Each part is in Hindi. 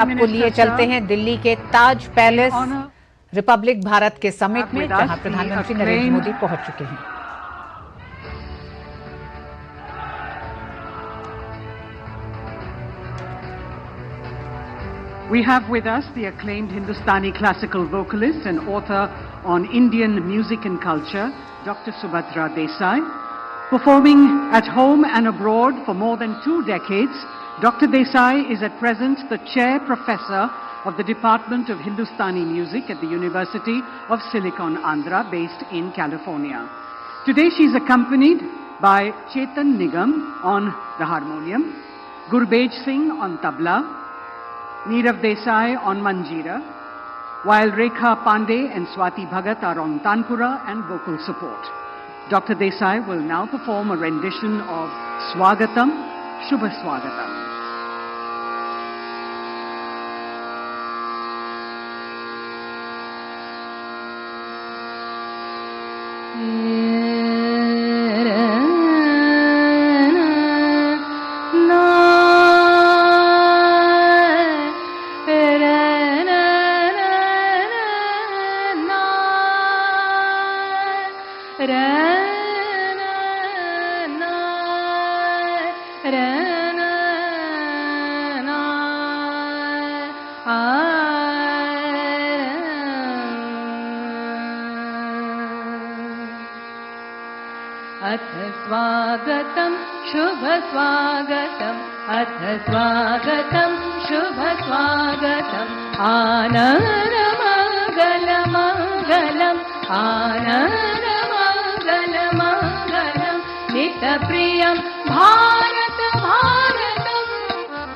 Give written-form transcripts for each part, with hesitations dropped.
आपको लिए चलते हैं दिल्ली के ताज पैलेस रिपब्लिक भारत के समिट में, जहां प्रधानमंत्री नरेंद्र मोदी पहुंच चुके हैं। We have with us the acclaimed Hindustani classical vocalist and author on Indian music and culture, Dr. Subhadra Desai. Performing at home and abroad for more than 2 decades, Dr. Desai is at present the Chair Professor of the Department of Hindustani Music at the University of Silicon Andhra, based in California. Today she is accompanied by Chetan Nigam on the harmonium, Gurbej Singh on tabla, Neerav Desai on manjeera, while Rekha Pandey and Swati Bhagat are on tanpura and vocal support. Dr. Desai will now perform a rendition of Swagatam, Shubha Swagatam. अथ स्वागतं शुभ स्वागतं, अथ स्वागतं शुभ स्वागतं, आनन्दमङ्गलमङ्गलम्, आनन्दमङ्गलमङ्गलं, नित्यप्रियं भारत भारतं,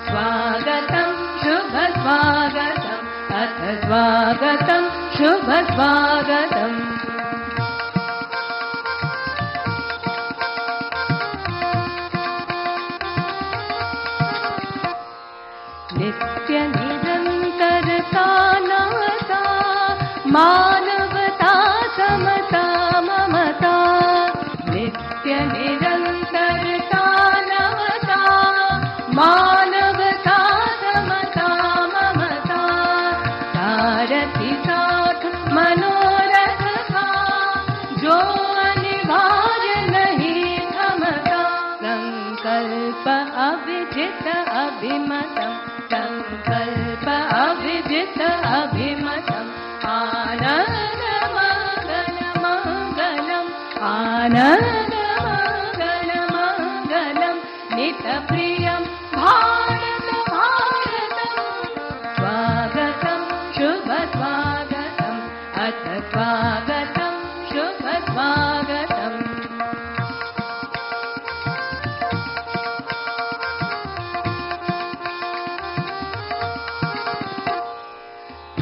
स्वागतं शुभ स्वागतम्, अथ स्वागतं शुभ स्वागतम्। नित्य निरंतरता नमता, मानवता समता ममता, नित्य निरंतरता नमता, मानवता समता ममता, सारथी साथ मनोरथ का, जो अनिवार्य नहीं थमता, संकल्प अविजित अभिमतम्, संकल्प अविजित अभिमतम्, आनन्दमङ्गलमङ्गलम्, आनन्दमङ्गलमङ्गलं, नित्यप्रियं भारत भारतम्, स्वागतं शुभ स्वागतम्, अथ स्वागतं शुभ स्वागतम्।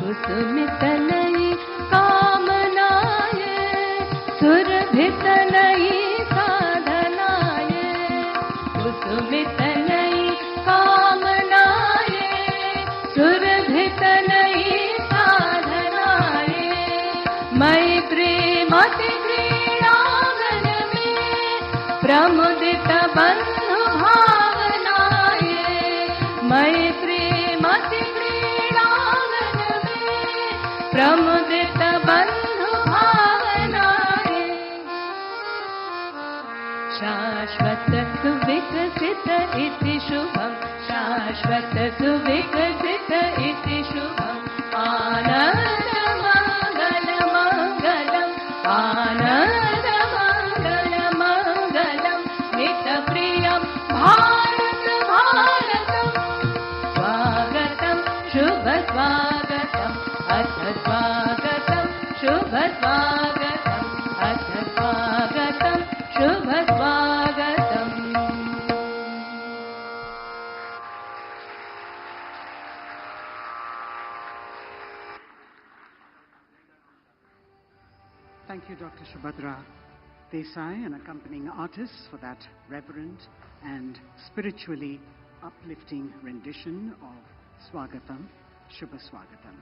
कुसुमितनयि कामनाय, सुरभितनयि साधनाय, कुसुमितनयि कामनाय, सुरभितनयि साधनाय, मैत्रीमति क्रीडांगन में, प्रमुदित बंधु भावनाय, मैत्रीमति प्रमुदित बंधु भावनाय, शाश्वत सुविकसित इति शुभम्, शाश्वत सुविकसित इति शुभम्, आनन्दमङ्गलमङ्गलम्, आनन्दमङ्गलमङ्गलं, नित्यप्रियं भारत भारतम्, स्वागतं शुभ स्वागतम्, अथ स्वागतं शुभ स्वागतम्, अथ स्वागतं शुभ स्वागतम्। Thank you, Dr. Subhadra Desai, and accompanying artists, for that reverent and spiritually uplifting rendition of Swagatam, Shubha Swagatam.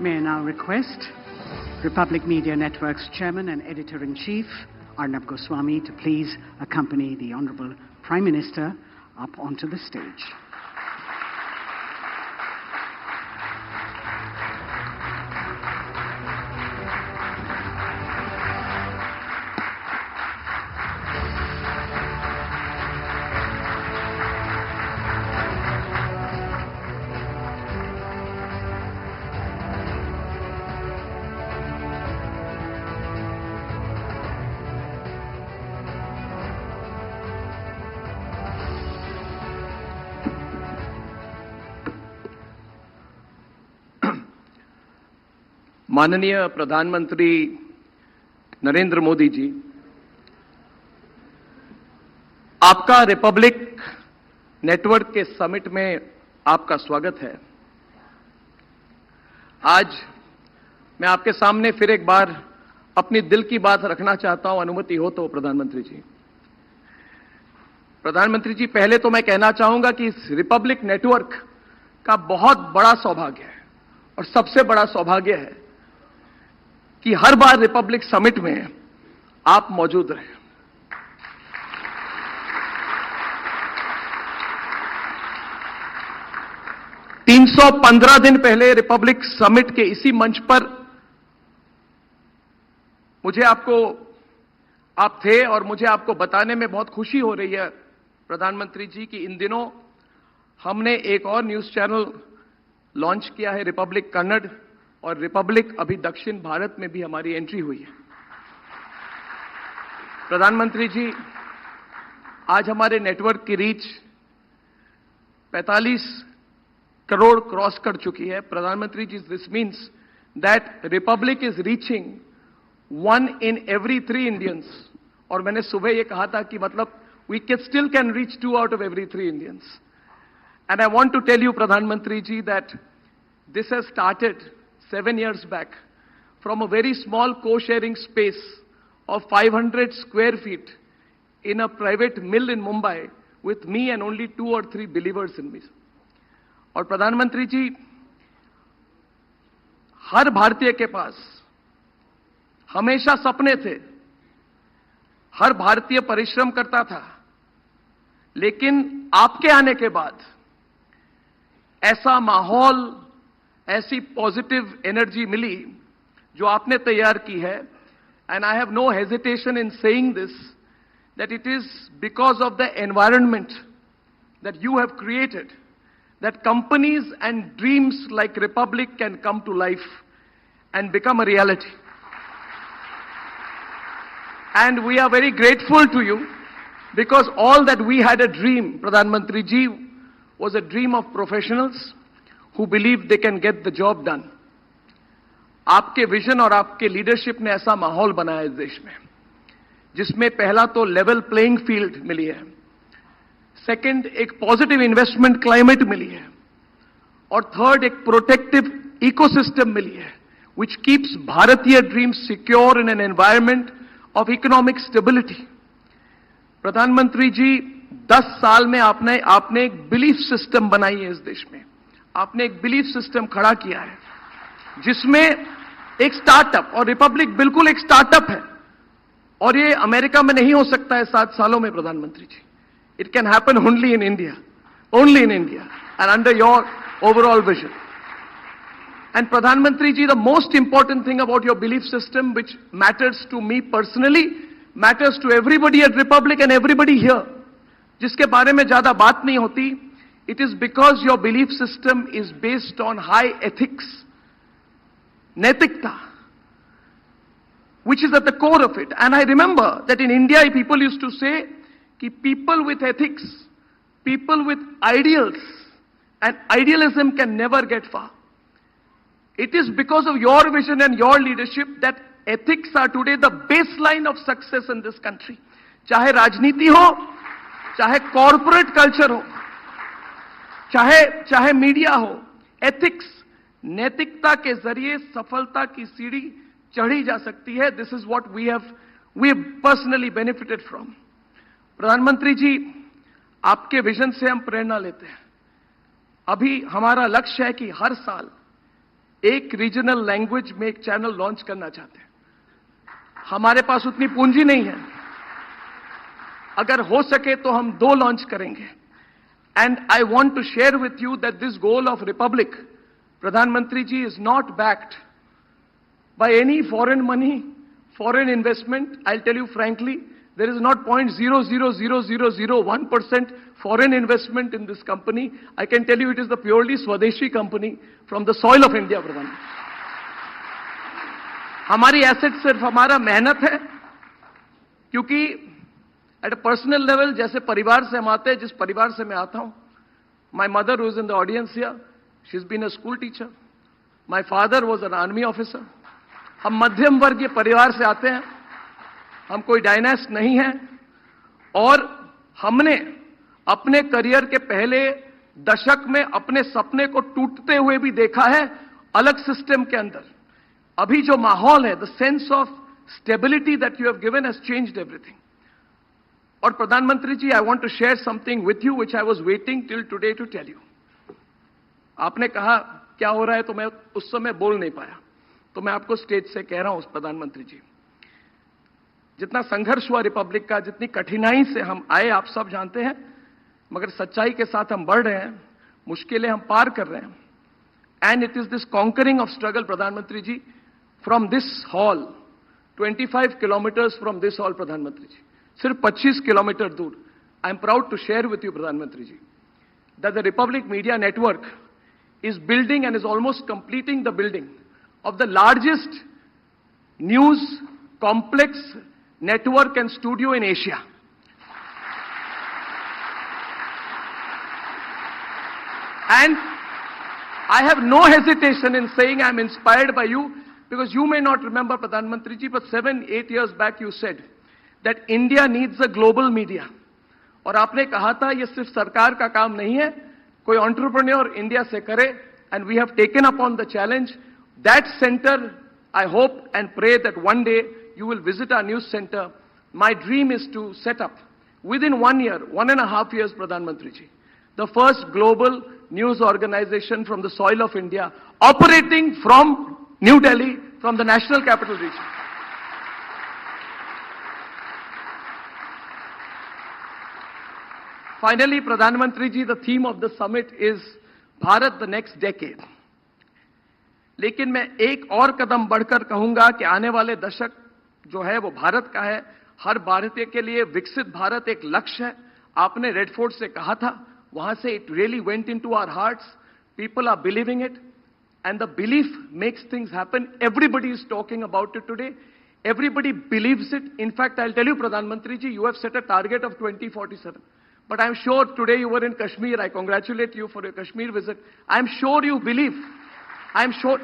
May I now request Republic Media Network's Chairman and Editor-in-Chief, Arnab Goswami, to please accompany the Honorable Prime Minister up onto the stage. माननीय प्रधानमंत्री नरेंद्र मोदी जी, आपका रिपब्लिक नेटवर्क के समिट में आपका स्वागत है। आज मैं आपके सामने फिर एक बार अपनी दिल की बात रखना चाहता हूं, अनुमति हो तो। प्रधानमंत्री जी, पहले तो मैं कहना चाहूंगा कि इस रिपब्लिक नेटवर्क का बहुत बड़ा सौभाग्य है और सबसे बड़ा सौभाग्य है कि हर बार रिपब्लिक समिट में आप मौजूद रहे। तीन 315 दिन पहले रिपब्लिक समिट के इसी मंच पर आप थे और मुझे आपको बताने में बहुत खुशी हो रही है प्रधानमंत्री जी कि इन दिनों हमने एक और न्यूज चैनल लॉन्च किया है, रिपब्लिक कन्नड़, और रिपब्लिक अभी दक्षिण भारत में भी हमारी एंट्री हुई है। प्रधानमंत्री जी, आज हमारे नेटवर्क की रीच 45 करोड़ क्रॉस कर चुकी है। प्रधानमंत्री ji, this means that Republic is reaching 1 in every 3 Indians. और मैंने सुबह ये कहा था कि मतलब we still can reach 2 out of every 3 Indians. And I want to tell you प्रधानमंत्री ji that this has started 7 years back from a very small co-sharing space of 500 square feet in a private mill in Mumbai with me and only 2 or 3 believers in me. और प्रधानमंत्री जी, हर भारतीय के पास हमेशा सपने थे, हर भारतीय परिश्रम करता था, लेकिन आपके आने के बाद ऐसा माहौल, ऐसी पॉजिटिव एनर्जी मिली जो आपने तैयार की है। And I have no hesitation in saying this that it is because of the environment that you have created that companies and dreams like Republic can come to life and become a reality. And we are very grateful to you because all that we had a dream, प्रधानमंत्री ji, was a dream of professionals who believe they can get the job done. आपके विजन और आपके लीडरशिप ने ऐसा माहौल बनाया इस देश में जिसमें पहला तो लेवल प्लेइंग फील्ड मिली है, सेकंड एक पॉजिटिव इन्वेस्टमेंट क्लाइमेट मिली है, और थर्ड एक प्रोटेक्टिव इकोसिस्टम मिली है which keeps भारतीय dreams secure in an environment of economic stability. प्रधानमंत्री जी, 10 साल में आपने एक बिलीफ सिस्टम बनाई है इस देश में। आपने एक बिलीफ सिस्टम खड़ा किया है जिसमें एक स्टार्टअप, और रिपब्लिक बिल्कुल एक स्टार्टअप है, और ये अमेरिका में नहीं हो सकता है 7 सालों में प्रधानमंत्री ji. It can happen only in India and under your overall vision. And प्रधानमंत्री ji, the most important thing about your belief system which matters to me personally, matters to everybody at Republic and everybody here, जिसके बारे में ज्यादा बात नहीं होती, it is because your belief system is based on high ethics, naitikta, which is at the core of it. And I remember that in India people used to say ki people with ethics, people with ideals and idealism can never get far. It is because of your vision and your leadership that ethics are today the baseline of success in this country. चाहे राजनीति हो, चाहे कॉर्पोरेट कल्चर हो, चाहे मीडिया हो, एथिक्स, नैतिकता के जरिए सफलता की सीढ़ी चढ़ी जा सकती है। This is what we have personally benefited from. प्रधानमंत्री जी, आपके विजन से हम प्रेरणा लेते हैं। अभी हमारा लक्ष्य है कि हर साल एक रीजनल लैंग्वेज में एक चैनल लॉन्च करना चाहते हैं। हमारे पास उतनी पूंजी नहीं है, अगर हो सके तो हम 2 लॉन्च करेंगे। And I want to share with you that this goal of Republic, प्रधानमंत्री ji, is not backed by any foreign money, foreign investment. I'll tell you frankly, there is not 0.00001% foreign investment in this company. I can tell you it is the purely Swadeshi company from the soil of India, Pradhan. हमारी एसेट सिर्फ हमारा मेहनत है, क्योंकि एट अ पर्सनल लेवल, जैसे परिवार से हम आते हैं, जिस परिवार से मैं आता हूं, my mother was in the audience here, she is been a school teacher, my father was an army officer. हम मध्यम वर्गीय परिवार से आते हैं, हम कोई डायनेस्ट नहीं है, और हमने अपने करियर के पहले दशक में अपने सपने को टूटते हुए भी देखा है अलग सिस्टम के अंदर। अभी जो माहौल है, the sense of stability that you have given has changed everything. और प्रधानमंत्री ji, I want to share something with you which I was waiting till today to tell you. आपने कहा क्या हो रहा है, तो मैं उस समय बोल नहीं पाया, तो मैं आपको स्टेज से कह रहा हूं, प्रधानमंत्री जी, जितना संघर्ष हुआ रिपब्लिक का, जितनी कठिनाई से हम आए, आप सब जानते हैं, मगर सच्चाई के साथ हम बढ़ रहे हैं, मुश्किलें हम पार कर रहे हैं। And it is this conquering of struggle, प्रधानमंत्री ji, from this hall, 25 kilometres from this hall, प्रधानमंत्री जी, सिर्फ 25 किलोमीटर दूर, I am proud to share with you, प्रधानमंत्री ji, that the Republic media network is building and is almost completing the building of the largest news complex network and studio in Asia. And I have no hesitation in saying I'm inspired by you, because you may not remember, Pradhan Mantri ji, but 7-8 years back you said that India needs a global media. और आपने कहा था ये सिर्फ सरकार का काम नहीं है, कोई एंटरप्रेन्योर इंडिया से करे, and we have taken upon the challenge. That centre, I hope and pray that one day you will visit our news center. My dream is to set up within 1 year, 1.5 years, Pradhan Mantri ji, the first global news organization from the soil of India, operating from New Delhi, from the National Capital Region. Finally, Pradhan Mantri ji, the theme of the summit is Bharat the next decade. लेकिन मैं एक और कदम बढ़कर कहूंगा कि आने वाले दशक जो है वो भारत का है, हर भारतीय के लिए विकसित भारत एक लक्ष्य है। आपने रेड फोर्ट से कहा था, वहां से it really went into our hearts, people are believing it, and the belief makes things happen. Everybody is talking about it today, everybody believes it. In fact, I'll tell you, Pradhan Mantri ji, you have set a target of 2047. But I'm sure today you were in Kashmir. I congratulate you for your Kashmir visit. I'm sure you believe. I'm sure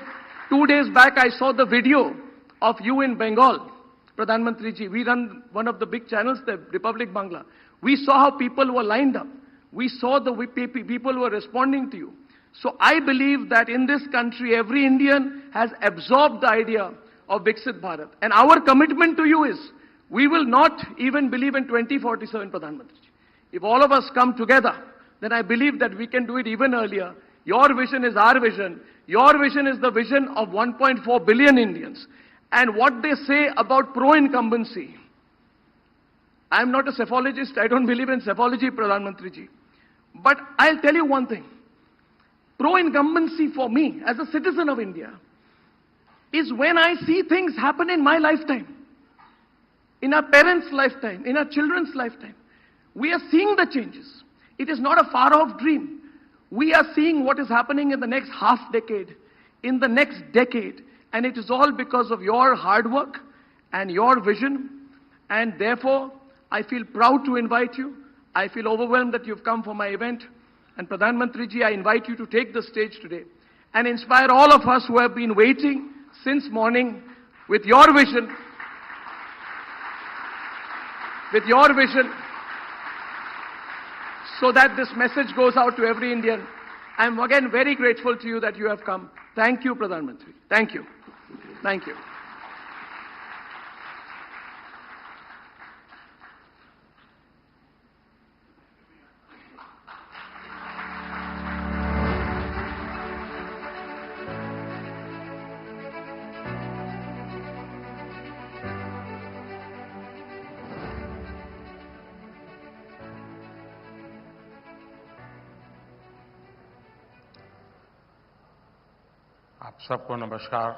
2 days back I saw the video of you in Bengal, Pradhan Mantri ji. We run one of the big channels, the Republic Bangla. We saw how people were lined up. We saw the people were responding to you. So I believe that in this country, every Indian has absorbed the idea of Viksit Bharat. And our commitment to you is, we will not even believe in 2047, Pradhan Mantri ji. If all of us come together, then I believe that we can do it even earlier. Your vision is our vision. Your vision is the vision of 1.4 billion Indians. And what they say about pro-incumbency, I am not a psephologist. I don't believe in psephology, Pradhan Mantri ji. But I'll tell you one thing. Pro-incumbency for me, as a citizen of India, is when I see things happen in my lifetime, in our parents' lifetime, in our children's lifetime. We are seeing the changes. It is not a far-off dream. We are seeing what is happening in the next half decade, in the next decade, and it is all because of your hard work and your vision. And therefore, I feel proud to invite you. I feel overwhelmed that you've come for my event. And Pradhan Mantri ji, I invite you to take the stage today and inspire all of us who have been waiting since morning with your vision, so that this message goes out to every Indian. I am again very grateful to you that you have come. Thank you, Pradhan Mantri. Thank you. Thank you. सबको नमस्कार।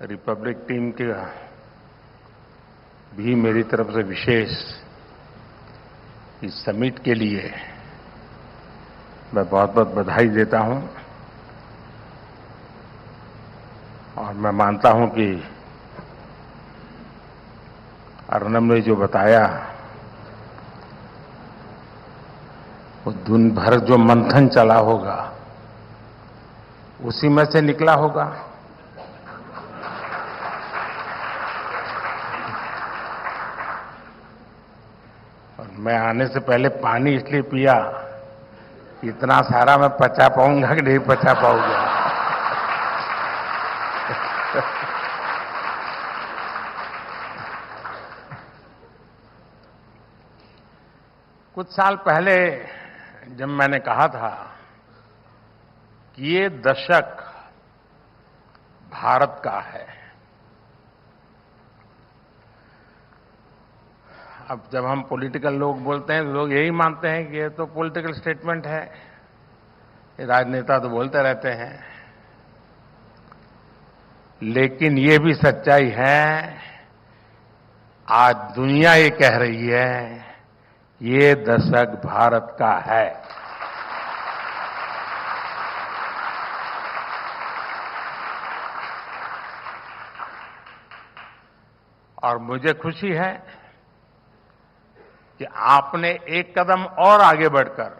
रिपब्लिक टीम के भी मेरी तरफ से विशेष इस समिट के लिए मैं बहुत बहुत बधाई देता हूं और मैं मानता हूं कि अर्नब ने जो बताया वो दिन भर जो मंथन चला होगा उसी में से निकला होगा। और मैं आने से पहले पानी इसलिए पिया, इतना सारा मैं पचा पाऊंगा कि नहीं पचा पाऊंगा। कुछ साल पहले जब मैंने कहा था कि ये दशक भारत का है, अब जब हम पॉलिटिकल लोग बोलते हैं तो लोग यही मानते हैं कि ये तो पॉलिटिकल स्टेटमेंट है, ये राजनेता तो बोलते रहते हैं, लेकिन ये भी सच्चाई है। आज दुनिया ये कह रही है ये दशक भारत का है। और मुझे खुशी है कि आपने एक कदम और आगे बढ़कर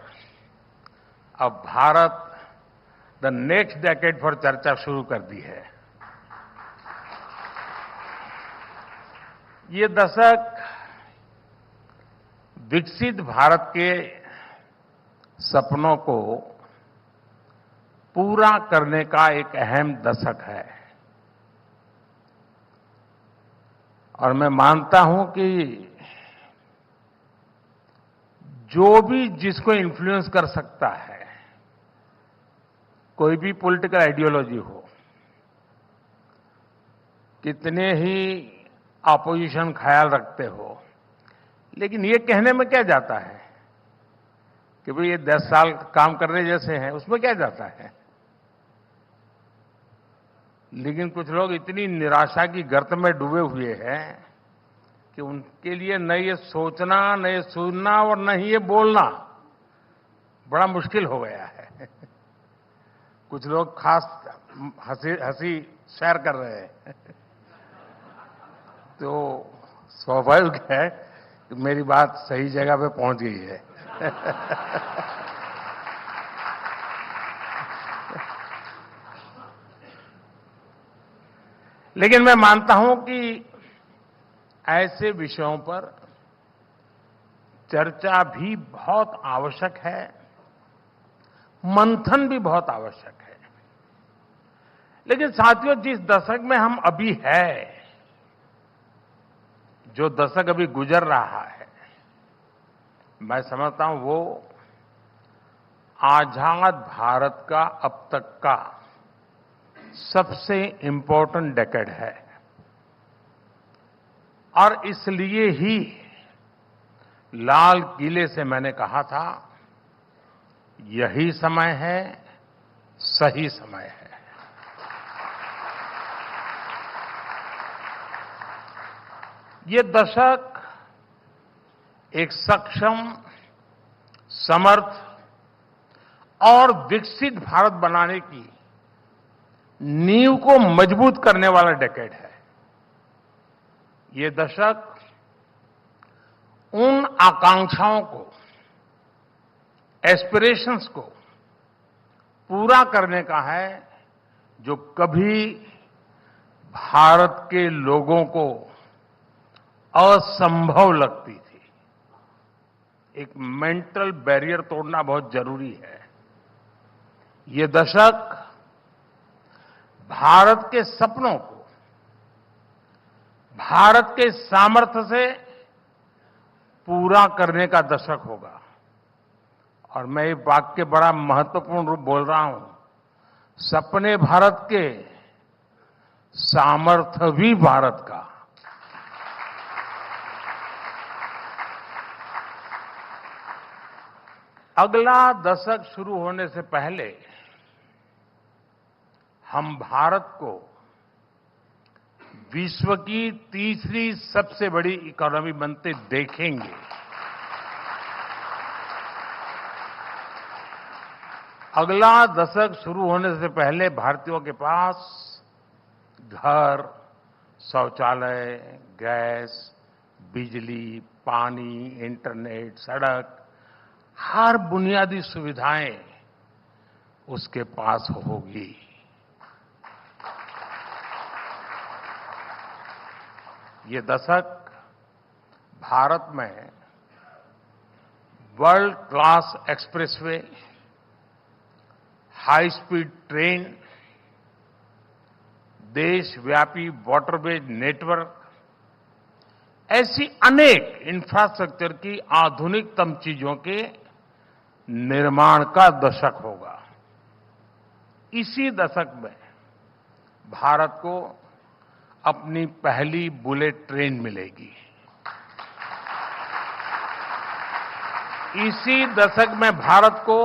अब भारत द नेक्स्ट डेकेड पर चर्चा शुरू कर दी है। ये दशक विकसित भारत के सपनों को पूरा करने का एक अहम दशक है और मैं मानता हूं कि जो भी जिसको इन्फ्लुएंस कर सकता है, कोई भी पॉलिटिकल आइडियोलॉजी हो, कितने ही ऑपोजिशन ख्याल रखते हो, लेकिन ये कहने में क्या जाता है कि भाई ये 10 साल काम करने जैसे हैं, उसमें क्या जाता है। लेकिन कुछ लोग इतनी निराशा की गर्त में डूबे हुए हैं कि उनके लिए न ये सोचना, न ये सुनना और न ही ये बोलना बड़ा मुश्किल हो गया है। कुछ लोग खास हंसी शेयर कर रहे हैं तो स्वाभाविक है कि मेरी बात सही जगह पे पहुंच गई है। लेकिन मैं मानता हूं कि ऐसे विषयों पर चर्चा भी बहुत आवश्यक है, मंथन भी बहुत आवश्यक है। लेकिन साथियों, जिस दशक में हम अभी है, जो दशक अभी गुजर रहा है, मैं समझता हूं वो आजाद भारत का अब तक का सबसे इंपॉर्टेंट डेकेड है और इसलिए ही लाल किले से मैंने कहा था यही समय है, सही समय है। ये दशक एक सक्षम, समर्थ और विकसित भारत बनाने की नींव को मजबूत करने वाला डेकेड है। ये दशक उन आकांक्षाओं को, एस्पिरेशंस को पूरा करने का है जो कभी भारत के लोगों को असंभव लगती थी। एक मेंटल बैरियर तोड़ना बहुत जरूरी है। ये दशक भारत के सपनों को, भारत के सामर्थ्य से पूरा करने का दशक होगा। और मैं ये वाक्य बड़ा महत्वपूर्ण रूप बोल रहा हूं, सपने भारत के, सामर्थ्य भी भारत का। अगला दशक शुरू होने से पहले हम भारत को विश्व की तीसरी सबसे बड़ी इकोनॉमी बनते देखेंगे। अगला दशक शुरू होने से पहले भारतीयों के पास घर, शौचालय, गैस, बिजली, पानी, इंटरनेट, सड़क, हर बुनियादी सुविधाएं उसके पास होगी। ये दशक भारत में world class expressway, high speed train, देशव्यापी वाटरवेज नेटवर्क, ऐसी अनेक इंफ्रास्ट्रक्चर की आधुनिकतम चीजों के निर्माण का दशक होगा। इसी दशक में भारत को अपनी पहली बुलेट ट्रेन मिलेगी। इसी दशक में भारत को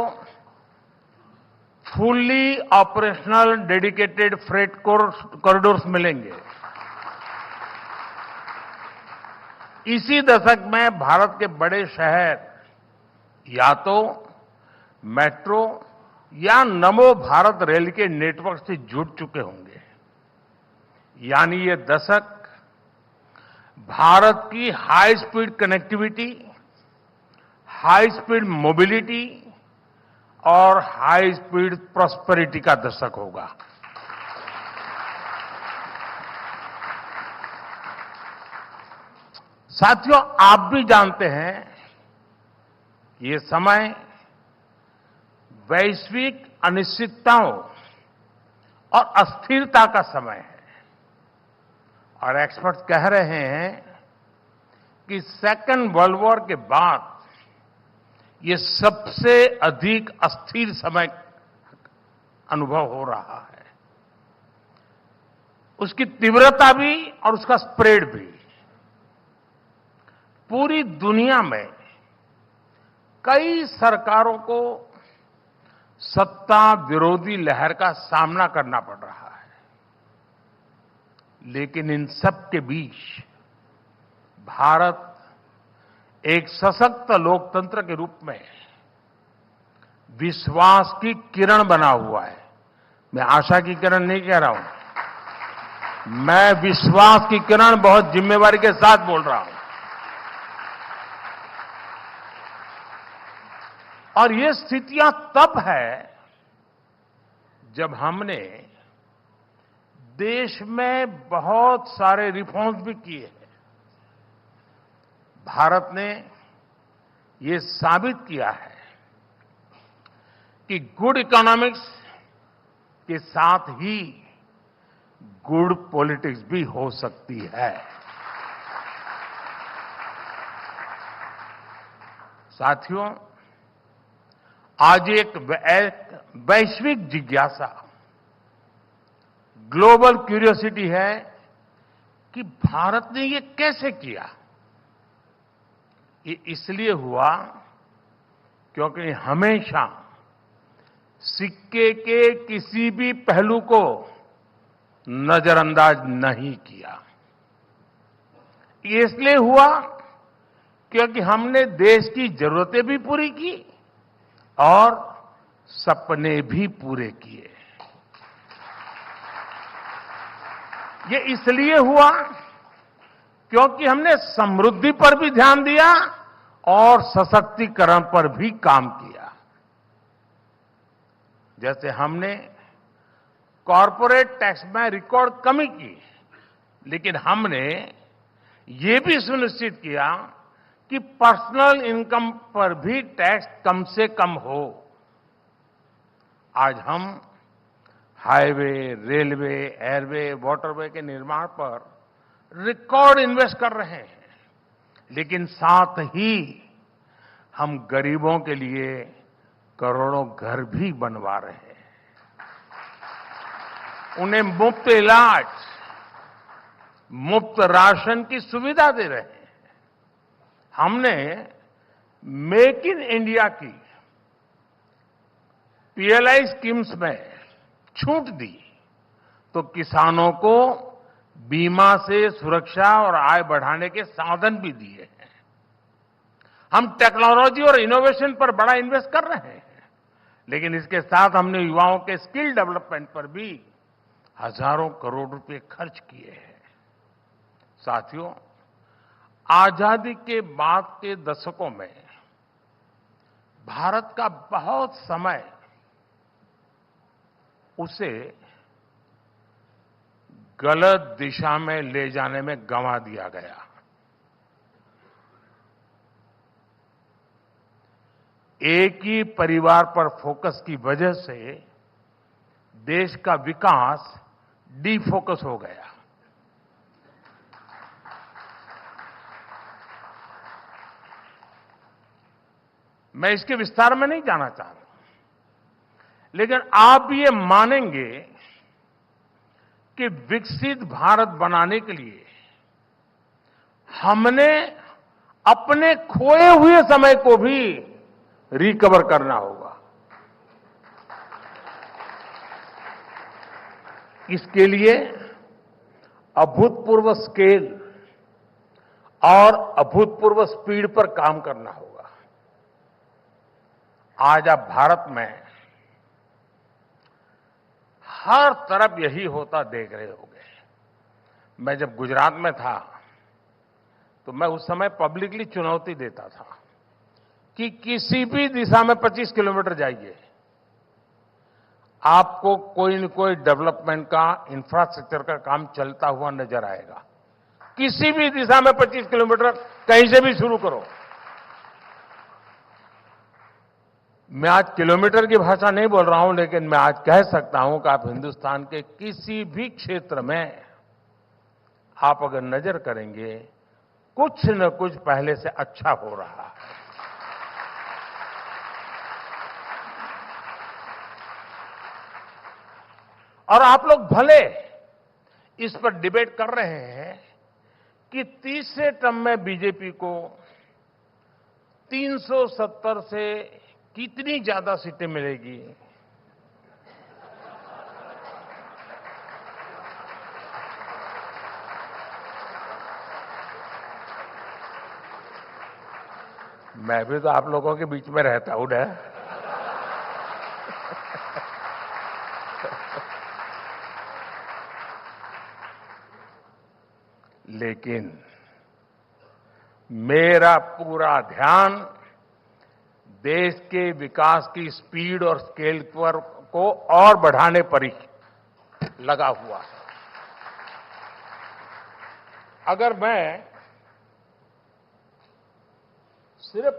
fully operational dedicated freight corridors मिलेंगे। इसी दशक में भारत के बड़े शहर या तो मेट्रो या नमो भारत रेल के नेटवर्क से जुड़ चुके होंगे। यानी ये दशक भारत की high speed connectivity, high speed mobility और हाई स्पीड प्रॉस्पेरिटी का दशक होगा। साथियों, आप भी जानते हैं ये समय वैश्विक अनिश्चितताओं और अस्थिरता का समय है और एक्सपर्ट्स कह रहे हैं कि सेकेंड वर्ल्ड वॉर के बाद ये सबसे अधिक अस्थिर समय अनुभव हो रहा है। उसकी तीव्रता भी और उसका स्प्रेड भी। पूरी दुनिया में कई सरकारों को सत्ता विरोधी लहर का सामना करना पड़ रहा है, लेकिन इन सब के बीच भारत एक सशक्त लोकतंत्र के रूप में विश्वास की किरण बना हुआ है। मैं आशा की किरण नहीं कह रहा हूं, मैं विश्वास की किरण बहुत जिम्मेवारी के साथ बोल रहा हूं। और ये स्थितियां तब है जब हमने देश में बहुत सारे रिफॉर्म्स भी किए हैं। भारत ने ये साबित किया है कि गुड इकोनॉमिक्स के साथ ही गुड पॉलिटिक्स भी हो सकती है। साथियों, आज एक वैश्विक जिज्ञासा, ग्लोबल क्यूरियोसिटी है कि भारत ने ये कैसे किया। ये इसलिए हुआ क्योंकि हमेशा सिक्के के किसी भी पहलू को नजरअंदाज नहीं किया। ये इसलिए हुआ क्योंकि हमने देश की जरूरतें भी पूरी की और सपने भी पूरे किए। ये इसलिए हुआ क्योंकि हमने समृद्धि पर भी ध्यान दिया और सशक्तिकरण पर भी काम किया। जैसे हमने कॉरपोरेट टैक्स में रिकॉर्ड कमी की, लेकिन हमने ये भी सुनिश्चित किया कि पर्सनल इनकम पर भी टैक्स कम से कम हो। आज हम हाईवे, रेलवे, एयरवे, वाटरवे के निर्माण पर रिकॉर्ड इन्वेस्ट कर रहे हैं, लेकिन साथ ही हम गरीबों के लिए करोड़ों घर भी बनवा रहे हैं। उन्हें मुफ्त इलाज, मुफ्त राशन की सुविधा दे रहे हैं। हमने मेक इन इंडिया की पीएलआई स्कीम्स में छूट दी तो किसानों को बीमा से सुरक्षा और आय बढ़ाने के साधन भी दिए हैं। हम टेक्नोलॉजी और इनोवेशन पर बड़ा इन्वेस्ट कर रहे हैं, लेकिन इसके साथ हमने युवाओं के स्किल डेवलपमेंट पर भी हजारों करोड़ रुपए खर्च किए हैं। साथियों, आजादी के बाद के दशकों में भारत का बहुत समय उसे गलत दिशा में ले जाने में गंवा दिया गया। एक ही परिवार पर फोकस की वजह से देश का विकास डिफोकस हो गया। मैं इसके विस्तार में नहीं जाना चाह रहा, लेकिन आप ये मानेंगे कि विकसित भारत बनाने के लिए हमने अपने खोए हुए समय को भी रिकवर करना होगा। इसके लिए अभूतपूर्व स्केल और अभूतपूर्व स्पीड पर काम करना होगा। आज आप भारत में हर तरफ यही होता देख रहे होंगे। मैं जब गुजरात में था तो मैं उस समय पब्लिकली चुनौती देता था कि किसी भी दिशा में 25 किलोमीटर जाइए, आपको कोई न कोई डेवलपमेंट का, इंफ्रास्ट्रक्चर का काम चलता हुआ नजर आएगा। किसी भी दिशा में 25 किलोमीटर कहीं से भी शुरू करो। मैं आज किलोमीटर की भाषा नहीं बोल रहा हूं, लेकिन मैं आज कह सकता हूं कि आप हिंदुस्तान के किसी भी क्षेत्र में आप अगर नजर करेंगे, कुछ न कुछ पहले से अच्छा हो रहा है। और आप लोग भले इस पर डिबेट कर रहे हैं कि तीसरे टर्म में बीजेपी को 370 से कितनी ज्यादा सीटें मिलेगी। मैं भी तो आप लोगों के बीच में रहता हूं ना। लेकिन मेरा पूरा ध्यान देश के विकास की स्पीड और स्केल पर को और बढ़ाने पर ही लगा हुआ है। अगर मैं सिर्फ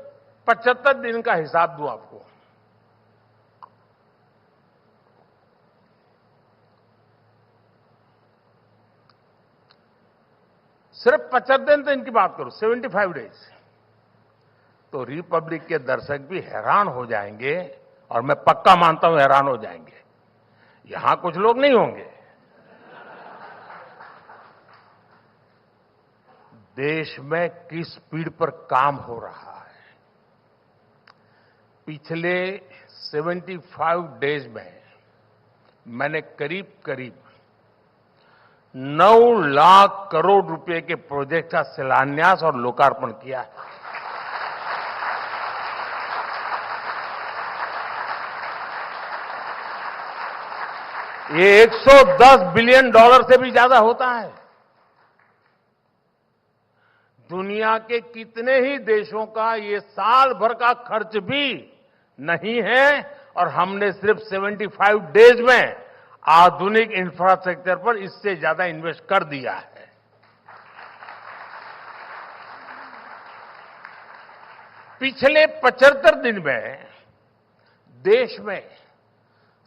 75 दिन का हिसाब दूं आपको, सिर्फ 75 दिन तो इनकी बात करूं, 75 डेज, तो रिपब्लिक के दर्शक भी हैरान हो जाएंगे, और मैं पक्का मानता हूं हैरान हो जाएंगे। यहां कुछ लोग नहीं होंगे। देश में किस स्पीड पर काम हो रहा है। पिछले 75 डेज में मैंने करीब करीब 9 लाख करोड़ रुपए के प्रोजेक्ट का शिलान्यास और लोकार्पण किया है। ये 110 बिलियन डॉलर से भी ज्यादा होता है। दुनिया के कितने ही देशों का ये साल भर का खर्च भी नहीं है, और हमने सिर्फ 75 डेज में आधुनिक इंफ्रास्ट्रक्चर पर इससे ज्यादा इन्वेस्ट कर दिया है। पिछले 75 दिन में देश में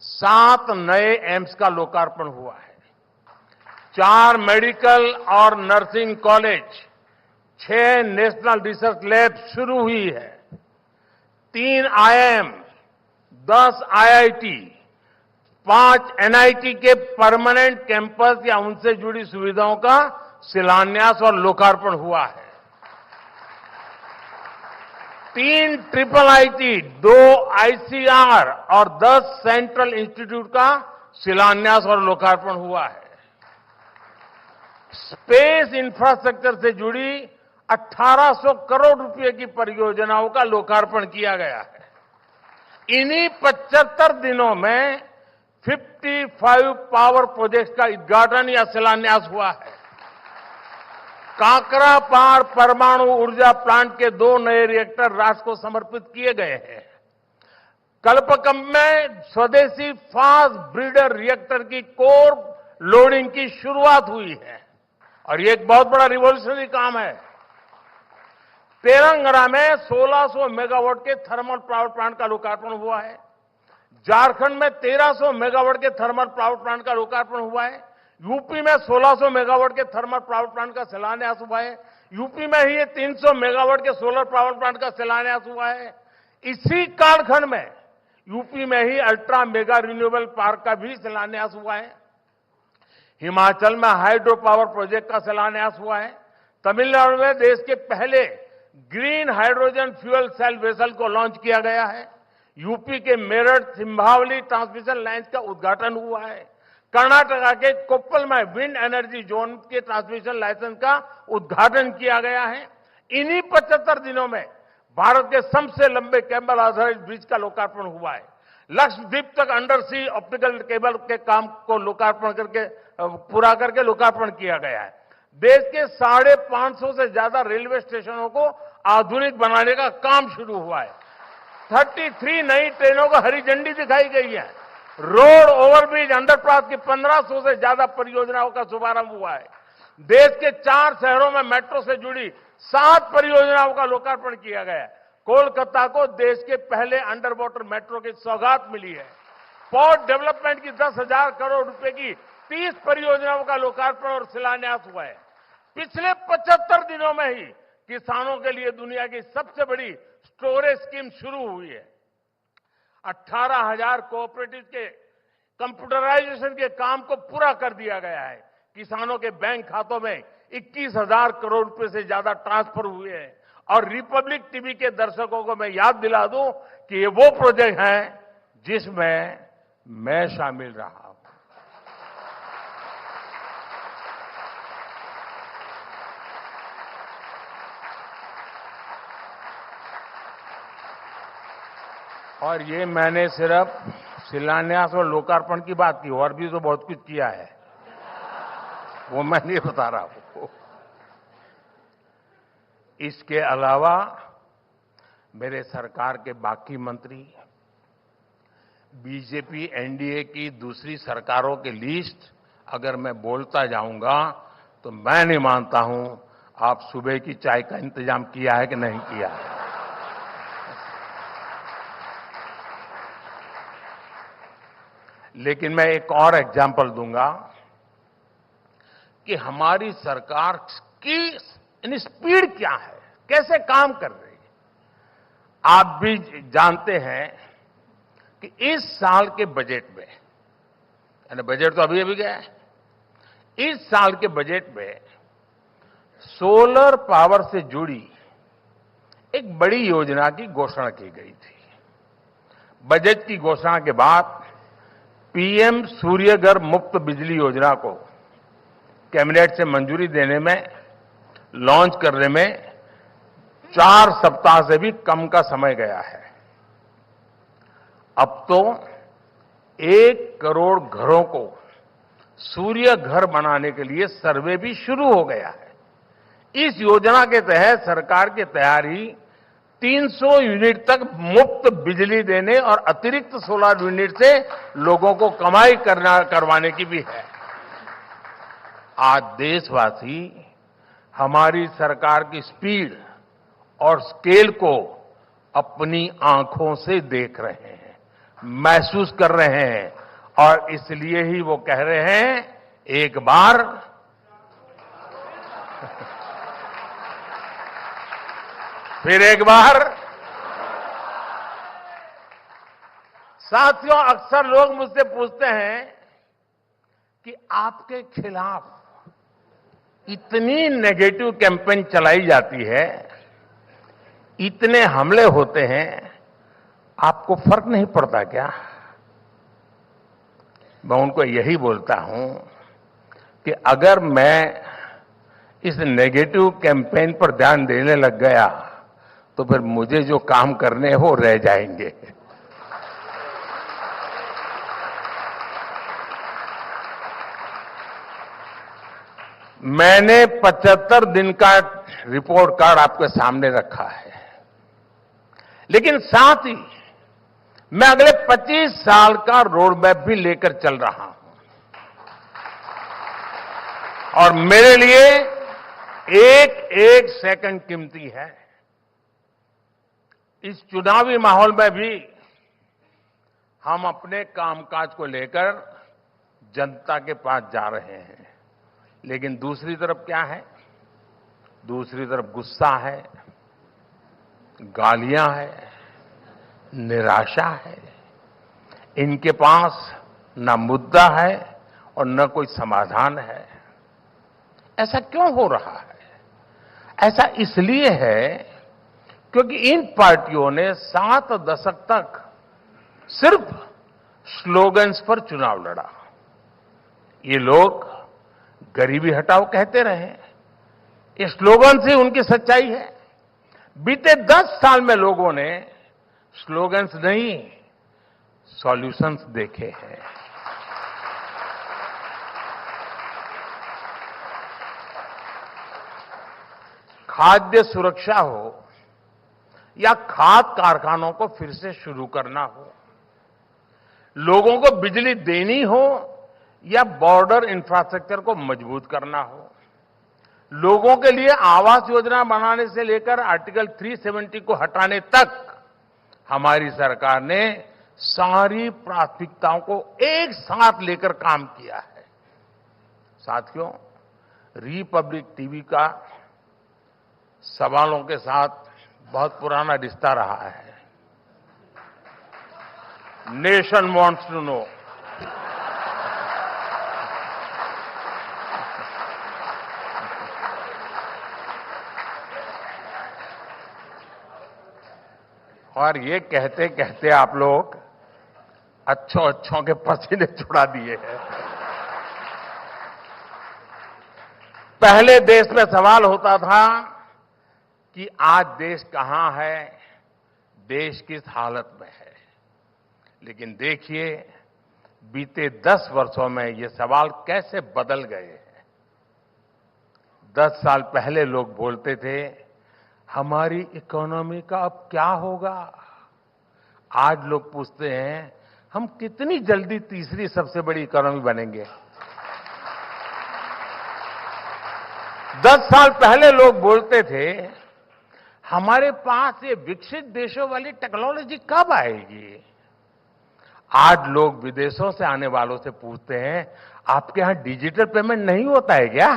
7 नए एम्स का लोकार्पण हुआ है, 4 मेडिकल और nursing college, 6 national research lab शुरू हुई है, 3 IIM, 10 IIT, 5 NIT के परमानेंट कैंपस या उनसे जुड़ी सुविधाओं का शिलान्यास और लोकार्पण हुआ है। 3 ट्रिपल आईटी, 2 आईसीआर और 10 सेंट्रल इंस्टीट्यूट का शिलान्यास और लोकार्पण हुआ है। स्पेस इंफ्रास्ट्रक्चर से जुड़ी 1800 करोड़ रुपए की परियोजनाओं का लोकार्पण किया गया है। इन्हीं 75 दिनों में 55 पावर प्रोजेक्ट्स का उद्घाटन या शिलान्यास हुआ है। काकरापार परमाणु ऊर्जा प्लांट के 2 नए रिएक्टर राष्ट्र को समर्पित किए गए हैं। कल्पकम में स्वदेशी फास्ट ब्रीडर रिएक्टर की कोर लोडिंग की शुरुआत हुई है और ये एक बहुत बड़ा रिवॉल्यूशनरी काम है। तेलंगाना में 1600 मेगावाट के थर्मल पावर प्लांट का लोकार्पण हुआ है। झारखंड में 1300 मेगावाट के थर्मल पावर प्लांट का लोकार्पण हुआ है। यूपी में 1600 मेगावाट के थर्मल पावर प्लांट का शिलान्यास हुआ है। यूपी में ही 300 मेगावाट के सोलर पावर प्लांट का शिलान्यास हुआ है। इसी कालखंड में यूपी में ही अल्ट्रा मेगा रिन्यूएबल पार्क का भी शिलान्यास हुआ है। हिमाचल में हाइड्रो पावर प्रोजेक्ट का शिलान्यास हुआ है। तमिलनाडु में देश के पहले green hydrogen fuel cell vessel को लॉन्च किया गया है। यूपी के मेरठ सिंभावली ट्रांसमिशन लाइन का उद्घाटन हुआ है। कर्नाटका के कोप्पल में विंड एनर्जी जोन के ट्रांसमिशन लाइसेंस का उद्घाटन किया गया है। इन्हीं 75 दिनों में भारत के सबसे लंबे केबल आधारित ब्रिज का लोकार्पण हुआ है। लक्षद्वीप तक अंडर सी ऑप्टिकल केबल के काम को लोकार्पण करके पूरा करके लोकार्पण किया गया है। देश के 550 से ज्यादा रेलवे स्टेशनों को आधुनिक बनाने का काम शुरू हुआ है। 33 नई ट्रेनों को हरी झंडी दिखाई गई है। रोड ओवरब्रिज अंडरपास की 1500 से ज्यादा परियोजनाओं का शुभारंभ हुआ है। देश के 4 शहरों में मेट्रो से जुड़ी 7 परियोजनाओं का लोकार्पण किया गया है। कोलकाता को देश के पहले अंडर वाटर मेट्रो की सौगात मिली है। पोर्ट डेवलपमेंट की 10,000 करोड़ रुपए की 30 परियोजनाओं का लोकार्पण और शिलान्यास हुआ है। पिछले 75 दिनों में ही किसानों के लिए दुनिया की सबसे बड़ी स्टोरेज स्कीम शुरू हुई है। 18,000 कोऑपरेटिव के कंप्यूटराइजेशन के काम को पूरा कर दिया गया है। किसानों के बैंक खातों में 21,000 करोड़ रुपए से ज्यादा ट्रांसफर हुए हैं। और रिपब्लिक टीवी के दर्शकों को मैं याद दिला दूं कि ये वो प्रोजेक्ट हैं जिसमें मैं शामिल रहा हूं। और ये मैंने सिर्फ शिलान्यास और लोकार्पण की बात की, और भी तो बहुत कुछ किया है, वो मैं नहीं बता रहा हूं। इसके अलावा मेरे सरकार के बाकी मंत्री, बीजेपी एनडीए की दूसरी सरकारों की लिस्ट अगर मैं बोलता जाऊंगा तो मैं नहीं मानता हूं आप सुबह की चाय का इंतजाम किया है कि नहीं किया है। लेकिन मैं एक और एग्जाम्पल दूंगा कि हमारी सरकार की स्पीड क्या है, कैसे काम कर रही है। आप भी जानते हैं कि इस साल के बजट में, यानी बजट तो अभी गया है, इस साल के बजट में सोलर पावर से जुड़ी एक बड़ी योजना की घोषणा की गई थी। बजट की घोषणा के बाद पीएम सूर्यघर मुफ्त बिजली योजना को कैबिनेट से मंजूरी देने में, लॉन्च करने में 4 सप्ताह से भी कम का समय गया है। अब तो 1 करोड़ घरों को सूर्य घर बनाने के लिए सर्वे भी शुरू हो गया है। इस योजना के तहत सरकार की तैयारी 300 यूनिट तक मुफ्त बिजली देने और अतिरिक्त सोलर यूनिट से लोगों को कमाई करवाने की भी है। आज देशवासी हमारी सरकार की स्पीड और स्केल को अपनी आंखों से देख रहे हैं, महसूस कर रहे हैं, और इसलिए ही वो कह रहे हैं एक बार फिर एक बार। साथियों, अक्सर लोग मुझसे पूछते हैं कि आपके खिलाफ इतनी नेगेटिव कैंपेन चलाई जाती है, इतने हमले होते हैं, आपको फर्क नहीं पड़ता क्या? मैं उनको यही बोलता हूं कि अगर मैं इस नेगेटिव कैंपेन पर ध्यान देने लग गया तो फिर मुझे जो काम करने हैं वो रह जाएंगे। मैंने 75 दिन का रिपोर्ट कार्ड आपके सामने रखा है, लेकिन साथ ही मैं अगले 25 साल का रोड मैप भी लेकर चल रहा हूं। और मेरे लिए एक एक सेकंड कीमती है। इस चुनावी माहौल में भी हम अपने कामकाज को लेकर जनता के पास जा रहे हैं, लेकिन दूसरी तरफ क्या है? दूसरी तरफ गुस्सा है, गालियां है, निराशा है। इनके पास न मुद्दा है और न कोई समाधान है। ऐसा क्यों हो रहा है? ऐसा इसलिए है क्योंकि इन पार्टियों ने 7 दशक तक सिर्फ स्लोगन्स पर चुनाव लड़ा। ये लोग गरीबी हटाओ कहते रहे, ये स्लोगन से उनकी सच्चाई है। बीते 10 साल में लोगों ने स्लोगन्स नहीं, सॉल्यूशंस देखे हैं। खाद्य सुरक्षा हो या खाद कारखानों को फिर से शुरू करना हो, लोगों को बिजली देनी हो या बॉर्डर इंफ्रास्ट्रक्चर को मजबूत करना हो, लोगों के लिए आवास योजना बनाने से लेकर आर्टिकल 370 को हटाने तक हमारी सरकार ने सारी प्राथमिकताओं को एक साथ लेकर काम किया है। साथियों, रिपब्लिक टीवी का सवालों के साथ बहुत पुराना रिश्ता रहा है। Nation wants to know. और ये कहते कहते आप लोग अच्छों के पसीने छुड़ा दिए हैं। पहले देश में सवाल होता था कि आज देश कहां है, देश किस हालत में है। लेकिन देखिए, बीते 10 वर्षों में ये सवाल कैसे बदल गए हैं। 10 साल पहले लोग बोलते थे, हमारी इकोनॉमी का अब क्या होगा। आज लोग पूछते हैं, हम कितनी जल्दी तीसरी सबसे बड़ी इकोनॉमी बनेंगे। 10 साल पहले लोग बोलते थे, हमारे पास ये विकसित देशों वाली टेक्नोलॉजी कब आएगी। आज लोग विदेशों से आने वालों से पूछते हैं, आपके यहां डिजिटल पेमेंट नहीं होता है क्या।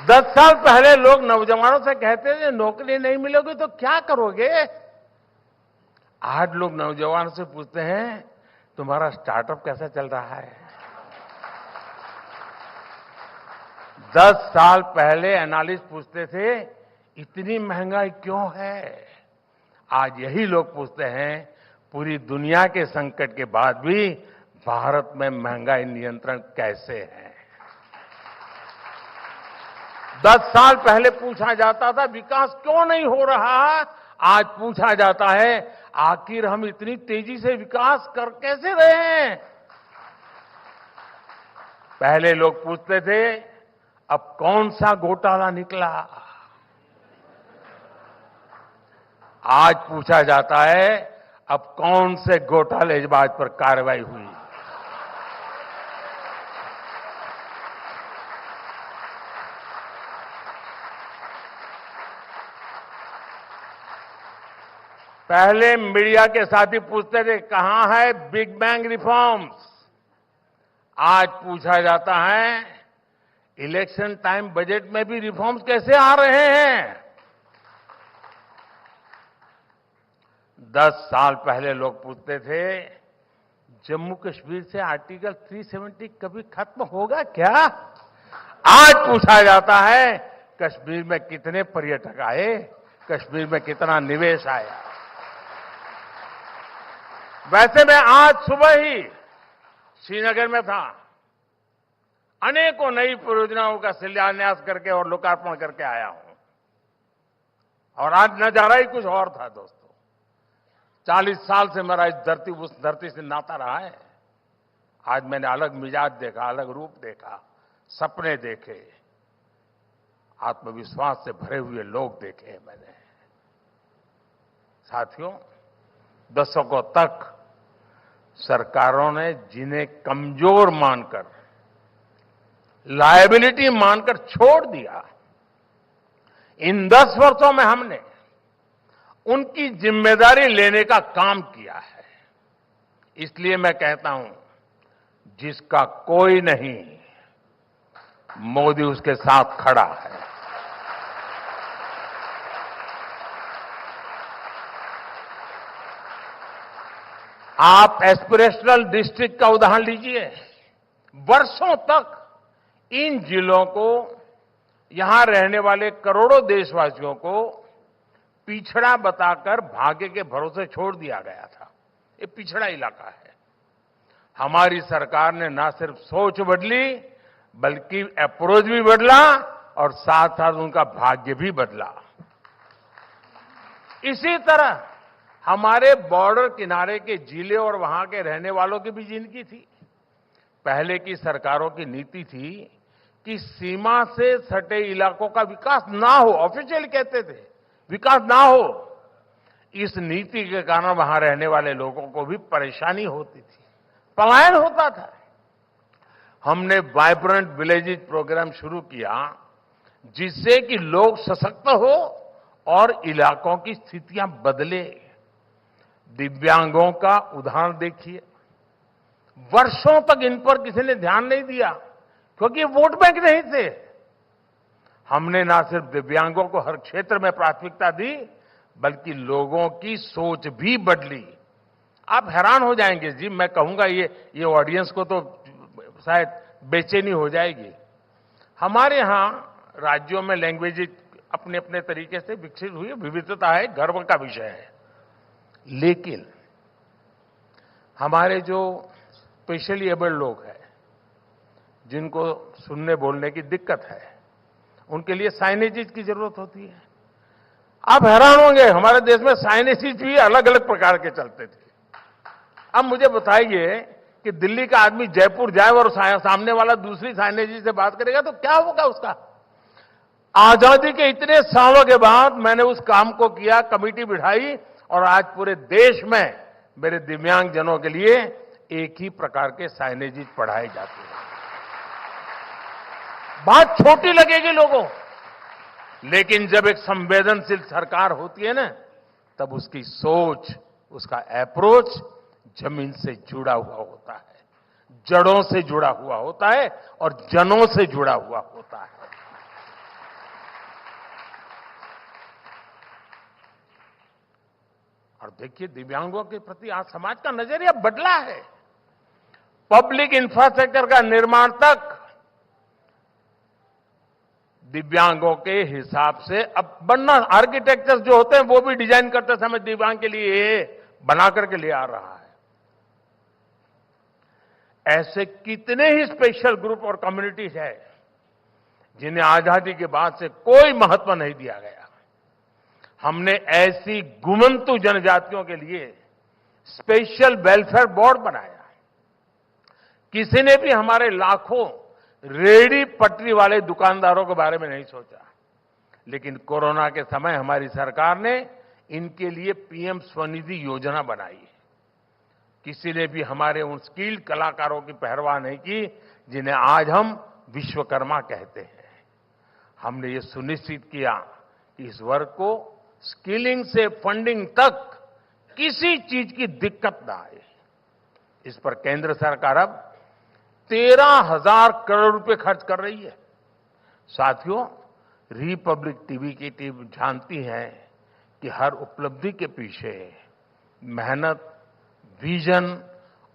10 साल पहले लोग नौजवानों से कहते थे, नौकरी नहीं मिलेगी तो क्या करोगे। आज लोग नौजवानों से पूछते हैं, तुम्हारा स्टार्टअप कैसा चल रहा है। 10 साल पहले एनालिस्ट पूछते थे, इतनी महंगाई क्यों है। आज यही लोग पूछते हैं, पूरी दुनिया के संकट के बाद भी भारत में महंगाई नियंत्रण कैसे है। 10 साल पहले पूछा जाता था, विकास क्यों नहीं हो रहा। आज पूछा जाता है, आखिर हम इतनी तेजी से विकास कर कैसे रहे हैं। पहले लोग पूछते थे, अब कौन सा घोटाला निकला। आज पूछा जाता है, अब कौन से घोटालेबाज पर कार्रवाई हुई। पहले मीडिया के साथी पूछते थे, कहां है बिग बैंग रिफॉर्म्स। आज पूछा जाता है, इलेक्शन टाइम बजट में भी रिफॉर्म्स कैसे आ रहे हैं। 10 साल पहले लोग पूछते थे, जम्मू कश्मीर से आर्टिकल 370 कभी खत्म होगा क्या। आज पूछा जाता है कश्मीर में कितने पर्यटक आए, कश्मीर में कितना निवेश आया। वैसे मैं आज सुबह ही श्रीनगर में था, अनेकों नई परियोजनाओं का शिलान्यास करके और लोकार्पण करके आया हूं। और आज नजारा ही कुछ और था दोस्तों। 40 साल से मेरा उस धरती से नाता रहा है। आज मैंने अलग मिजाज देखा, अलग रूप देखा, सपने देखे, आत्मविश्वास से भरे हुए लोग देखे मैंने। साथियों, दशकों तक सरकारों ने जिन्हें कमजोर मानकर, लायबिलिटी मानकर छोड़ दिया, इन 10 वर्षों में हमने उनकी जिम्मेदारी लेने का काम किया है। इसलिए मैं कहता हूं, जिसका कोई नहीं, मोदी उसके साथ खड़ा है। आप एस्पिरेशनल डिस्ट्रिक्ट का उदाहरण लीजिए। वर्षों तक इन जिलों को, यहां रहने वाले करोड़ों देशवासियों को पिछड़ा बताकर भाग्य के भरोसे छोड़ दिया गया था। ये पिछड़ा इलाका है। हमारी सरकार ने न सिर्फ सोच बदली, बल्कि अप्रोच भी बदला और साथ साथ उनका भाग्य भी बदला। इसी तरह हमारे बॉर्डर किनारे के जिले और वहां के रहने वालों की भी जिंदगी थी। पहले की सरकारों की नीति थी कि सीमा से सटे इलाकों का विकास ना हो। ऑफिशियल कहते थे विकास ना हो। इस नीति के कारण वहां रहने वाले लोगों को भी परेशानी होती थी, पलायन होता था। हमने वाइब्रेंट विलेजेस प्रोग्राम शुरू किया, जिससे कि लोग सशक्त हो और इलाकों की स्थितियां बदले। दिव्यांगों का उदाहरण देखिए। वर्षों तक इन पर किसी ने ध्यान नहीं दिया, क्योंकि वोट बैंक नहीं थे। हमने ना सिर्फ दिव्यांगों को हर क्षेत्र में प्राथमिकता दी, बल्कि लोगों की सोच भी बदली। आप हैरान हो जाएंगे जी, मैं कहूंगा ये ऑडियंस को तो शायद बेचैनी हो जाएगी। हमारे यहां राज्यों में लैंग्वेजेज अपने अपने तरीके से विकसित हुई, विविधता है, गर्व का विषय है। लेकिन हमारे जो स्पेशली एबल्ड लोग हैं, जिनको सुनने बोलने की दिक्कत है, उनके लिए साइनेजेज की जरूरत होती है। आप हैरान होंगे, हमारे देश में साइनेजेज भी अलग अलग प्रकार के चलते थे। अब मुझे बताइए कि दिल्ली का आदमी जयपुर जाए और सामने वाला दूसरी साइनेजेज से बात करेगा तो क्या होगा उसका? आजादी के इतने सालों के बाद मैंने उस काम को किया, कमेटी बिठाई, और आज पूरे देश में मेरे दिव्यांग जनों के लिए एक ही प्रकार के साइनेजेज पढ़ाए जाते हैं। बात छोटी लगेगी लोगों, लेकिन जब एक संवेदनशील सरकार होती है ना, तब उसकी सोच, उसका अप्रोच जमीन से जुड़ा हुआ होता है, जड़ों से जुड़ा हुआ होता है और जनों से जुड़ा हुआ होता है। और देखिए, दिव्यांगों के प्रति आज समाज का नजरिया बदला है। पब्लिक इंफ्रास्ट्रक्चर का निर्माण तक दिव्यांगों के हिसाब से अब बनना, आर्किटेक्चर्स जो होते हैं वो भी डिजाइन करते समय दिव्यांग के लिए बना करके ले आ रहा है। ऐसे कितने ही स्पेशल ग्रुप और कम्युनिटीज है जिन्हें आजादी के बाद से कोई महत्व नहीं दिया गया। हमने ऐसी गुमंतु जनजातियों के लिए स्पेशल वेलफेयर बोर्ड बनाया। किसी ने भी हमारे लाखों रेडी पटरी वाले दुकानदारों के बारे में नहीं सोचा, लेकिन कोरोना के समय हमारी सरकार ने इनके लिए पीएम स्वनिधि योजना बनाई। किसी ने भी हमारे उन स्किल्ड कलाकारों की परवाह नहीं की जिन्हें आज हम विश्वकर्मा कहते हैं। हमने ये सुनिश्चित किया कि इस वर्ग को स्किलिंग से फंडिंग तक किसी चीज की दिक्कत ना आए। इस पर केंद्र सरकार अब 13,000 करोड़ रुपए खर्च कर रही है। साथियों, रिपब्लिक टीवी की टीम जानती है कि हर उपलब्धि के पीछे मेहनत, विजन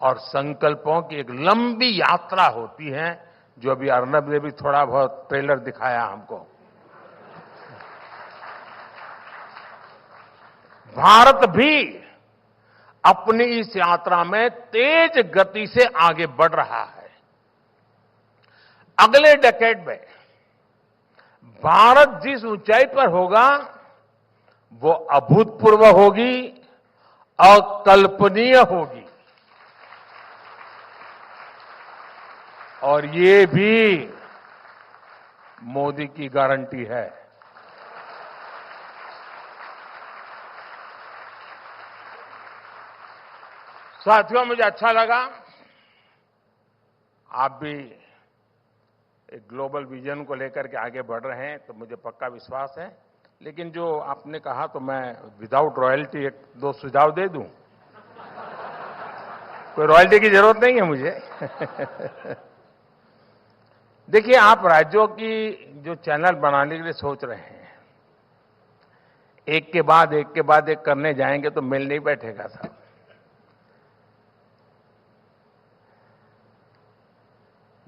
और संकल्पों की एक लंबी यात्रा होती है, जो अभी अर्नब ने भी थोड़ा बहुत ट्रेलर दिखाया हमको। भारत भी अपनी इस यात्रा में तेज गति से आगे बढ़ रहा है। अगले डेकेड में भारत जिस ऊंचाई पर होगा वो अभूतपूर्व होगी, अकल्पनीय होगी। और ये भी मोदी की गारंटी है। साथियों, मुझे अच्छा लगा आप भी एक ग्लोबल विजन को लेकर के आगे बढ़ रहे हैं, तो मुझे पक्का विश्वास है। लेकिन जो आपने कहा तो मैं विदाउट रॉयल्टी एक दो सुझाव दे दूं। कोई रॉयल्टी की जरूरत नहीं है मुझे। देखिए, आप राज्यों की जो चैनल बनाने के लिए सोच रहे हैं, एक के बाद एक करने जाएंगे तो मिल नहीं बैठेगा साहब।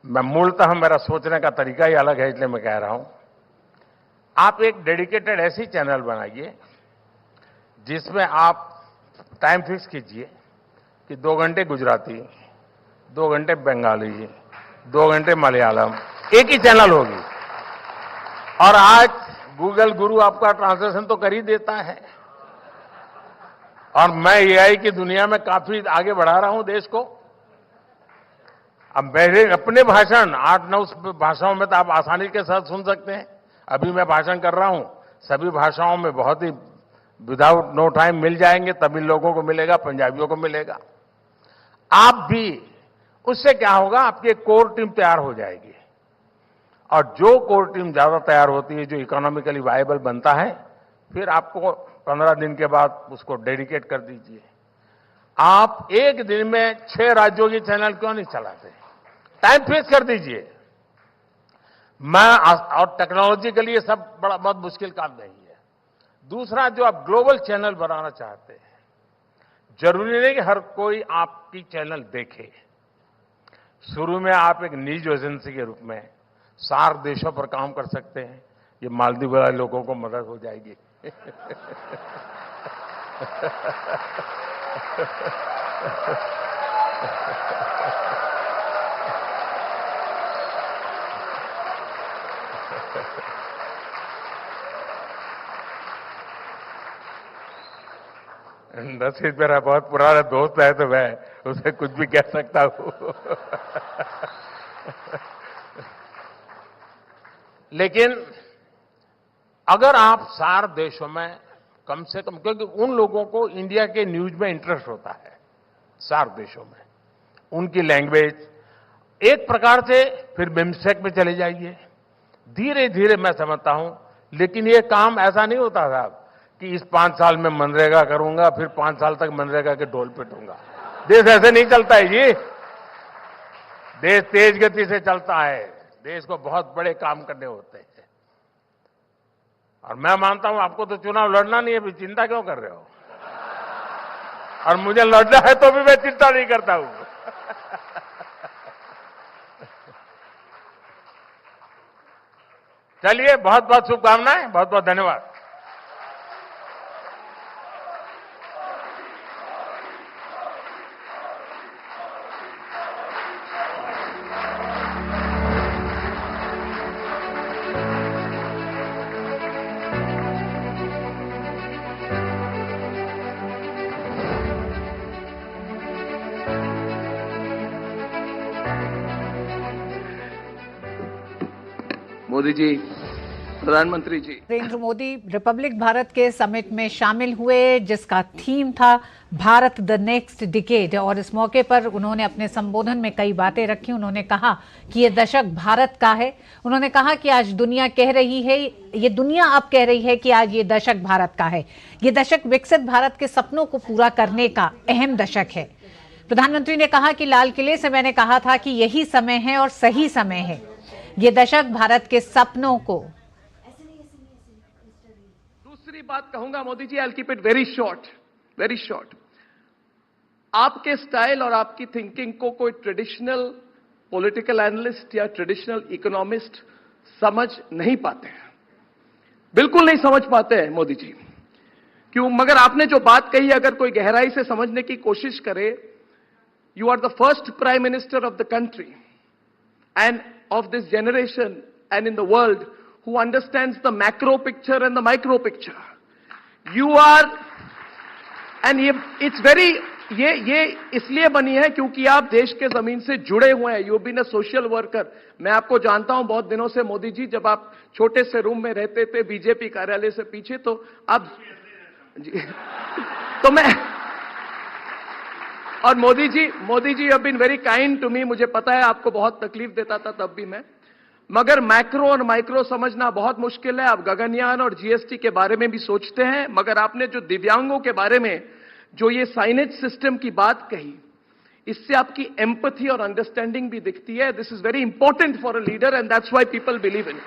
मैं मूलतः मेरा सोचने का तरीका ही अलग है, इसलिए मैं कह रहा हूं आप एक डेडिकेटेड ऐसी चैनल बनाइए जिसमें आप टाइम फिक्स कीजिए कि 2 घंटे गुजराती, 2 घंटे बंगाली, 2 घंटे मलयालम, एक ही चैनल होगी। और आज गूगल गुरु आपका ट्रांसलेशन तो कर ही देता है। और मैं एआई की दुनिया में काफी आगे बढ़ा रहा हूं देश को। अब मेरे अपने भाषण 8-9 भाषाओं में तो आप आसानी के साथ सुन सकते हैं। अभी मैं भाषण कर रहा हूं, सभी भाषाओं में बहुत ही विदाउट नो टाइम मिल जाएंगे। तमिल लोगों को मिलेगा, पंजाबियों को मिलेगा। आप भी उससे क्या होगा, आपकी एक कोर टीम तैयार हो जाएगी। और जो कोर टीम ज्यादा तैयार होती है, जो इकोनॉमिकली वायबल बनता है, फिर आपको 15 दिन के बाद उसको डेडिकेट कर दीजिए। आप एक दिन में 6 राज्यों की चैनल क्यों नहीं चलाते? टाइम फिक्स कर दीजिए। और टेक्नोलॉजी के लिए सब बहुत मुश्किल काम नहीं है। दूसरा, जो आप ग्लोबल चैनल बनाना चाहते हैं, जरूरी नहीं कि हर कोई आपकी चैनल देखे। शुरू में आप एक न्यूज एजेंसी के रूप में 4 देशों पर काम कर सकते हैं। ये मालदीव वाले लोगों को मदद हो जाएगी। नसीब मेरा बहुत पुराना दोस्त है, तो मैं उसे कुछ भी कह सकता हूं। लेकिन अगर आप 4 देशों में कम से कम, क्योंकि उन लोगों को इंडिया के न्यूज में इंटरेस्ट होता है 4 देशों में, उनकी लैंग्वेज एक प्रकार से, फिर बिम्स्टेक में चले जाइए। धीरे धीरे मैं समझता हूं। लेकिन ये काम ऐसा नहीं होता साहब कि इस 5 साल में मनरेगा करूंगा, फिर 5 साल तक मनरेगा के ढोल पिटूंगा। देश ऐसे नहीं चलता है जी। देश तेज गति से चलता है। देश को बहुत बड़े काम करने होते हैं। और मैं मानता हूं आपको तो चुनाव लड़ना नहीं है, भी चिंता क्यों कर रहे हो? और मुझे लड़ना है तो भी मैं चिंता नहीं करता हूं। चलिए, बहुत बहुत शुभकामनाएं, बहुत बहुत धन्यवाद। मोदी जी, प्रधानमंत्री जी। नरेंद्र मोदी रिपब्लिक भारत के समिट में शामिल हुए, जिसका थीम था भारत द नेक्स्ट डिकेड। और इस मौके पर उन्होंने अपने संबोधन में कई बातें रखी। उन्होंने कहा कि ये दशक भारत का है। उन्होंने कहा कि आज दुनिया कह रही है, ये दुनिया अब कह रही है कि आज ये दशक भारत का है। ये दशक विकसित भारत के सपनों को पूरा करने का अहम दशक है। प्रधानमंत्री ने कहा कि लाल किले से मैंने कहा था कि यही समय है और सही समय है। ये दशक भारत के सपनों को। दूसरी बात कहूंगा Modi ji, I keep it very short. आपके स्टाइल और आपकी थिंकिंग को कोई ट्रेडिशनल पॉलिटिकल एनालिस्ट या ट्रेडिशनल इकोनॉमिस्ट समझ नहीं पाते हैं, बिल्कुल नहीं समझ पाते हैं मोदी जी। क्यों? मगर आपने जो बात कही, अगर कोई गहराई से समझने की कोशिश करे, you are the first prime minister of the country and of this generation and in the world who understands the macro picture and the micro picture. You are, and it's very, ये इसलिए बनी है क्योंकि आप देश के जमीन से जुड़े हुए हैं। You been a social worker. मैं आपको जानता हूं बहुत दिनों से मोदी जी, जब आप छोटे से रूम में रहते थे बीजेपी कार्यालय से पीछे, तो आप तो मैं, और Modi ji have been very kind to me. मुझे पता है आपको बहुत तकलीफ देता था तब भी मैं, मगर मैक्रो और माइक्रो समझना बहुत मुश्किल है। आप गगनयान और जीएसटी के बारे में भी सोचते हैं, मगर आपने जो दिव्यांगों के बारे में जो ये साइनेज सिस्टम की बात कही, इससे आपकी एम्पैथी और अंडरस्टैंडिंग भी दिखती है। This is very important for a leader and that's why people believe in.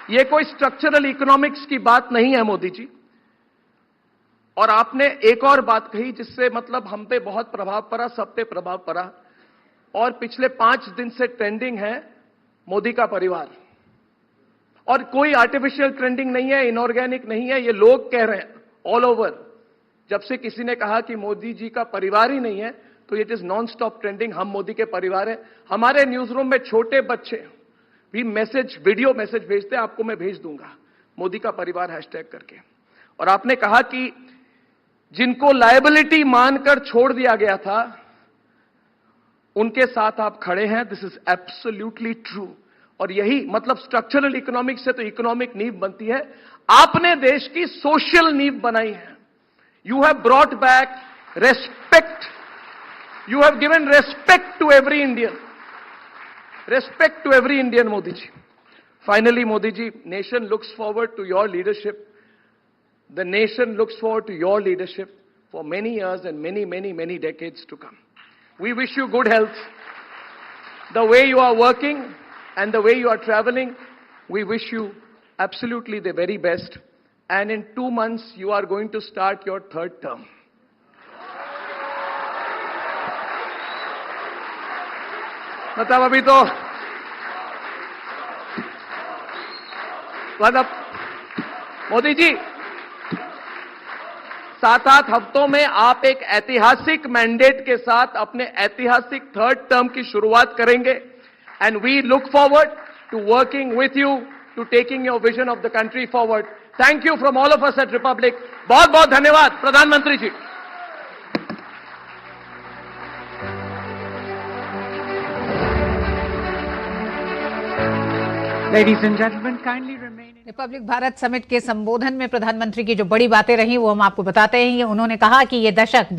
ये कोई स्ट्रक्चरल इकोनॉमिक्स की बात नहीं है मोदी जी। और आपने एक और बात कही जिससे मतलब हम पे बहुत प्रभाव पड़ा, सब पे प्रभाव पड़ा, और पिछले 5 दिन से ट्रेंडिंग है मोदी का परिवार। और कोई आर्टिफिशियल ट्रेंडिंग नहीं है, इनऑर्गेनिक नहीं है, ये लोग कह रहे हैं ऑल ओवर। जब से किसी ने कहा कि मोदी जी का परिवार ही नहीं है, तो it is non stop trending, हम मोदी के परिवार हैं। हमारे न्यूज रूम में छोटे बच्चे भी वीडियो मैसेज भेजते हैं, आपको मैं भेज दूंगा, मोदी का परिवार हैशटैग करके। और आपने कहा कि जिनको लायबिलिटी मानकर छोड़ दिया गया था, उनके साथ आप खड़े हैं। This is absolutely true. और यही मतलब स्ट्रक्चरल इकोनॉमिक्स से तो इकोनॉमिक नींव बनती है, आपने देश की सोशल नींव बनाई है। You have brought back respect, you have given respect to every Indian, respect to every Indian Modi ji. Finally Modi ji, nation looks forward to your leadership. The nation looks forward to your leadership for many years and many decades to come. We wish you good health. The way you are working and the way you are traveling, we wish you absolutely the very best. And in 2 months, you are going to start your 3rd term. मतलब अभी तो मतलब मोदी जी 7-8 हफ्तों में आप एक ऐतिहासिक मैंडेट के साथ अपने ऐतिहासिक 3rd टर्म की शुरुआत करेंगे। And we look forward to working with you to taking your vision of the country forward. Thank you from all of us at Republic. बहुत बहुत धन्यवाद प्रधानमंत्री ji. Ladies and gentlemen, kindly remain. Republic Bharat summit के संबोधन में प्रधानमंत्री की जो बड़ी बातें रही वो हम आपको बताते हैं। उन्होंने कहा कि ये दशक